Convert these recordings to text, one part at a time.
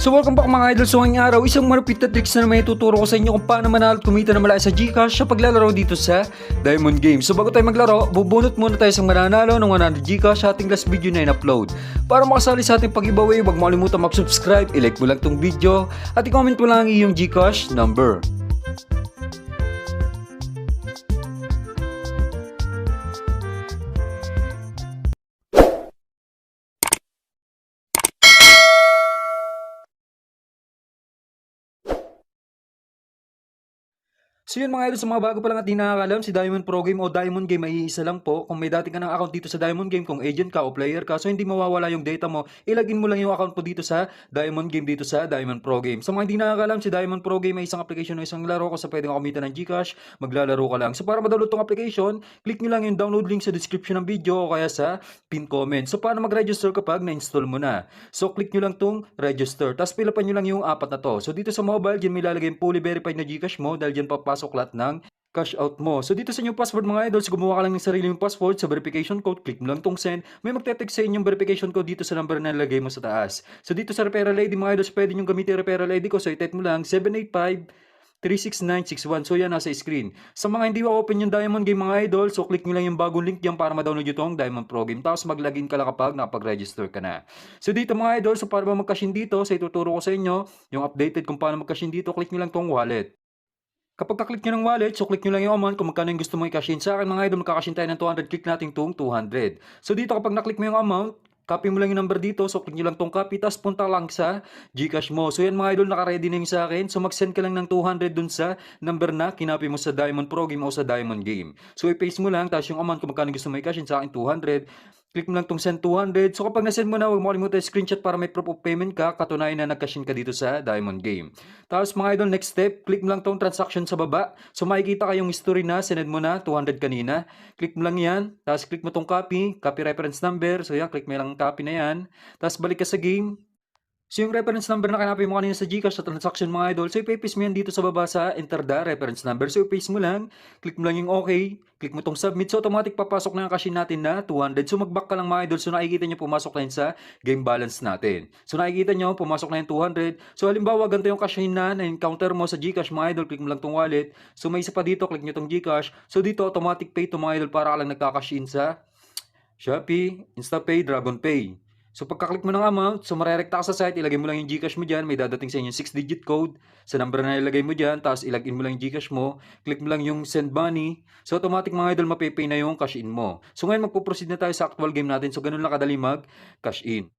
So welcome back mga idol. So ngayong araw, isang malupit na tricks na may tuturo ko sa inyo kung paano manalo at kumita na malaki sa GCash sa paglalaro dito sa Diamond Game. So bago tayo maglaro, bubunot muna tayo sa mananalo ng 100 GCash sa ating last video na in-upload. Para makasali sa ating pag-giveaway, huwag mo kalimutan mag-subscribe, i-like mo lang tong video at i-comment mo lang iyong GCash number. So yun mga idol, sa mga bago pa lang at di nakakalam, si Diamond Pro Game o Diamond Game ay iisa lang po. Kung may dati ka ng account dito sa Diamond Game, kung agent ka o player ka, so hindi mawawala yung data mo, ilagin mo lang yung account po dito sa Diamond Game dito sa Diamond Pro Game. Sa mga hindi nakakalam, si Diamond Pro Game ay isang application o isang laro kung sa pwedeng kumita ng GCash, maglalaro ka lang. So para ma-download tong application, click nyo lang yung download link sa description ng video o kaya sa pin comment. So paano mag-register kapag na-install mo na? So click nyo lang tong register, tapos pilapan nyo lang yung apat na to. So dito sa mobile, dyan may lalagay yung fully verified na GCash mo dahil dyan papasok lahat ng cash out mo. So dito sa inyong password mga idol, so gumawa ka lang ng sarili mong password sa verification code, click mo lang tong send. May magte-text sa inyong verification code dito sa number na nilagay mo sa taas. So dito sa referral ID mga idol, so pwede nyo gamitin yung referral ID ko. So i-type mo lang 785-36961. So yan nasa screen. Sa mga hindi ma-open yung Diamond Game mga idol, so click nyo lang yung bagong link diyan para ma-download nyo tong Diamond Pro Game. Tapos mag-login ka lang kapag nakapag-register ka na. So dito mga idol, so para ba mag-cash in dito, so ituturo ko sa inyo yung updated kung paano mag-cash in dito. Click nyo lang tong wallet. Kapag ka-click nyo ng wallet, so click nyo lang yung amount kung magkano yung gusto mong i-cash in. Sa akin mga idol, magka-cash in tayo ng 200, click natin itong 200. So dito kapag na-click mo yung amount, copy mo lang yung number dito, so click nyo lang tong copy, tapos punta lang sa GCash mo. So yan mga idol, naka-ready na yung sa akin. So mag-send ka lang ng 200 dun sa number na kinopy mo sa Diamond Pro Game o sa Diamond Game. So i-paste mo lang, tapos yung amount kung magkano gusto mo i-cash in, sa akin 200. Click mo lang tong send 200. So kapag na-send mo na, huwag mo kalimutan screenshot para may proof of payment ka, katunayan na nag-cash in ka dito sa Diamond Game. Tapos mga idol, next step, click mo lang tong transaction sa baba. So makikita kayong history na sinend mo na 200 kanina. Click mo lang yan. Tapos click mo tong copy reference number. So yan, click mo lang copy na yan. Tapos balik ka sa game. So yung reference number na kinapay mo kanina sa GCash sa transaction mga idol, so ipapaste mo yan dito sa baba sa enter the reference number. So ipaste mo lang, click mo lang yung okay, click mo tong submit. So automatic papasok na yung cash in natin na 200. So mag-back ka lang mga idol. So nakikita nyo pumasok na yun sa game balance natin. So nakikita nyo pumasok na yung 200. So halimbawa ganito yung cash in na encounter mo sa GCash mga idol, click mo lang tong wallet. So may isa pa dito, click nyo tong GCash. So dito automatic pay to mga idol para ka lang nagka-cash in sa Shopee, InstaPay, DragonPay. So pagka-click mo ng amount, so marerekta ka sa site, ilagay mo lang yung GCash mo dyan, may dadating sa inyo 6-digit code sa number na ilagay mo dyan, tapos ilagin mo lang yung GCash mo, click mo lang yung send money, so automatic mga idol mapipay na yung cash in mo. So ngayon magpo-proceed na tayo sa actual game natin, so ganun lang kadali mag-cash in.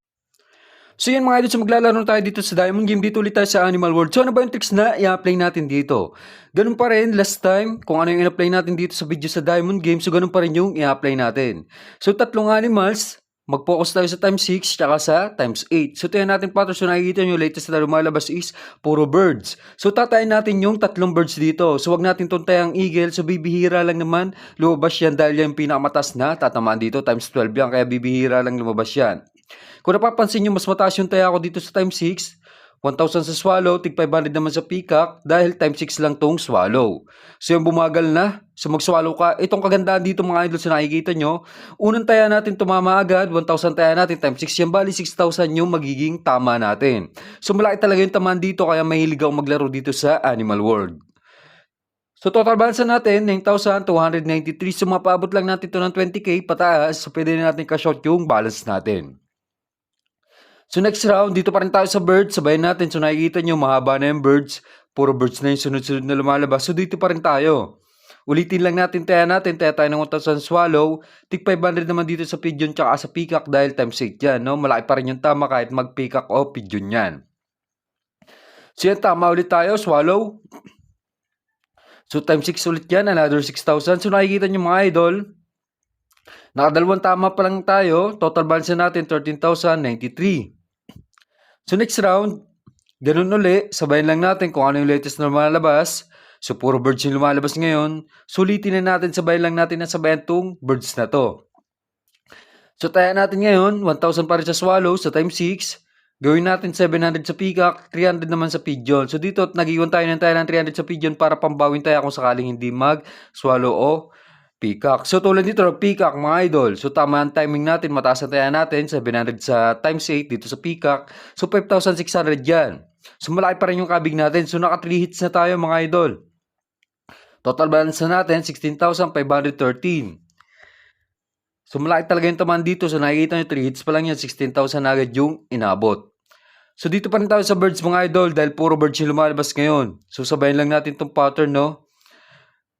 So yan mga idol, so maglalaro tayo dito sa Diamond Game, dito ulit tayo sa Animal World. So ano ba yung tricks na i-apply natin dito? Ganun pa rin last time, kung ano yung i-apply natin dito sa video sa Diamond Game, so ganun pa rin yung i-apply natin. So tatlong animals, mag-focus tayo sa times 6 tsaka sa times 8. So tingnan natin patterns, so nakikita nyo latest na lumalabas is puro birds. So tatayin natin yung tatlong birds dito. So wag natin tuntay ang eagle. So bibihira lang naman lumabas yan dahil yung pinakamatas na tatamaan dito times 12 yan. Kaya bibihira lang lumabas yan. Kung napapansin nyo mas mataas yung taya ko dito sa times 6, 1,000 sa swallow, tig 500 naman sa peacock dahil times 6 lang tong swallow. So yung bumagal na, so mag-swallow ka. Itong kagandaan dito mga idol sa nakikita nyo, unang taya natin tumama agad, 1,000 taya natin times 6 yan, bali 6,000 yung magiging tama natin. So malaki talaga yung tamaan dito kaya mahilig ako maglaro dito sa Animal World. So total balance natin, 9,293. So mapaabot lang natin ito ng 20k pataas, so pwede na natin cash out yung balance natin. So next round, dito pa rin tayo sa birds. Sabayin natin. So nakikita nyo, mahaba na yung birds. Puro birds na yung sunod-sunod na lumalabas. So dito pa rin tayo. Ulitin lang natin. Taya tayo ng 1,000 swallow. Tig 500 naman dito sa pigeon tsaka sa peacock dahil times 8 yan. No? Malaki pa rin yung tama kahit mag-peacock o pigeon yan. So yan, tama ulit tayo. Swallow. So times 6 ulit yan. Another 6,000. So nakikita nyo mga idol. Nakadalawang tama pa lang tayo. Total balance natin 13,093. So next round, ganun uli, sabayin lang natin kung ano yung latest na lumalabas. So puro birds yung lumalabas ngayon. Sulitin na natin, sabayin lang natin na sabayan tong birds na to. So taya natin ngayon, 1,000 pa rin sa swallow sa times 6. Gawin natin 700 sa peacock, 300 naman sa pigeon. So dito, nag-iwan tayo ng 300 sa pigeon para pambawin tayo kung sakaling hindi mag-swallow o Peacock. So tulad dito, Peacock mga idol. So tama ang timing natin, mataas ang taya natin, 700 sa times 8 dito sa Peacock. So 5,600 yan. So malaki pa rin yung kabig natin. So naka 3 hits na tayo mga idol. Total balance na natin, 16,513. So malaki talaga yung tamaan dito. So nakikita nyo, 3 hits pa lang yan, 16,000 agad yung inabot. So dito pa rin tayo sa birds mga idol dahil puro birds yung lumalabas ngayon. So sabayin lang natin itong pattern, no?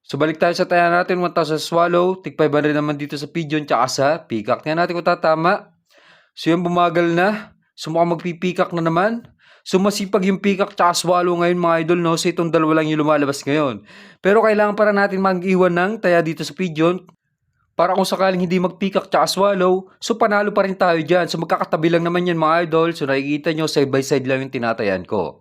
So balik tayo sa taya natin, 1,000 swallow, tig 500 naman dito sa pigeon, tsaka sa peacock. Tingnan natin kung tatama. So yan, bumagal na. So mukhang magpipeacock na naman. So masipag yung peacock tsaka swallow ngayon mga idol, no? So itong dalawa lang yung lumalabas ngayon. Pero kailangan para natin mag-iwan ng taya dito sa pigeon. Para kung sakaling hindi mag-peacock tsaka swallow, so panalo pa rin tayo dyan. So magkakatabi lang naman yan mga idol. So nakikita nyo, side by side lang yung tinatayan ko.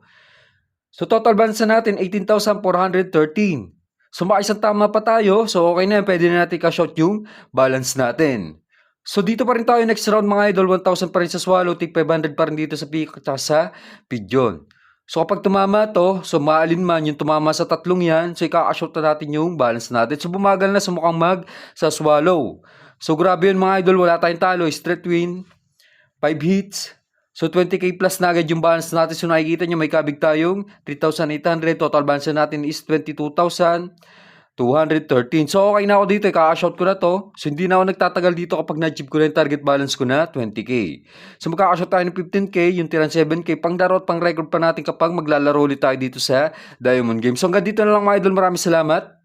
So total balance na natin, 18,413. So makaisang tama pa tayo. So okay na yan, pwede na natin ka-shot yung balance natin. So dito pa rin tayo next round mga idol, 1,000 pa rin sa swallow, tig 500 pa rin dito sa peacock at sa pigeon. So kapag tumama to, so maalin man yung tumama sa tatlong yan, so ikaka-shot na natin yung balance natin. So bumagal na, sumukhang mag sa swallow. So grabe yun mga idol, wala tayong talo, straight win, 5 hits. So 20k plus na agad yung balance natin. So nakikita nyo may kabig tayong 3,800. Total balance natin is 22,213. So okay na ako dito. Kaka-shot ko na to. So hindi na ako nagtatagal dito kapag na-achieve ko na yung target balance ko na 20k. So magkaka-shot tayo ng 15k. Yung tirang 7k. Pang laro at pang record pa natin kapag maglalaro ulit tayo dito sa Diamond Game. So hanggang dito na lang mga idol. Maraming salamat.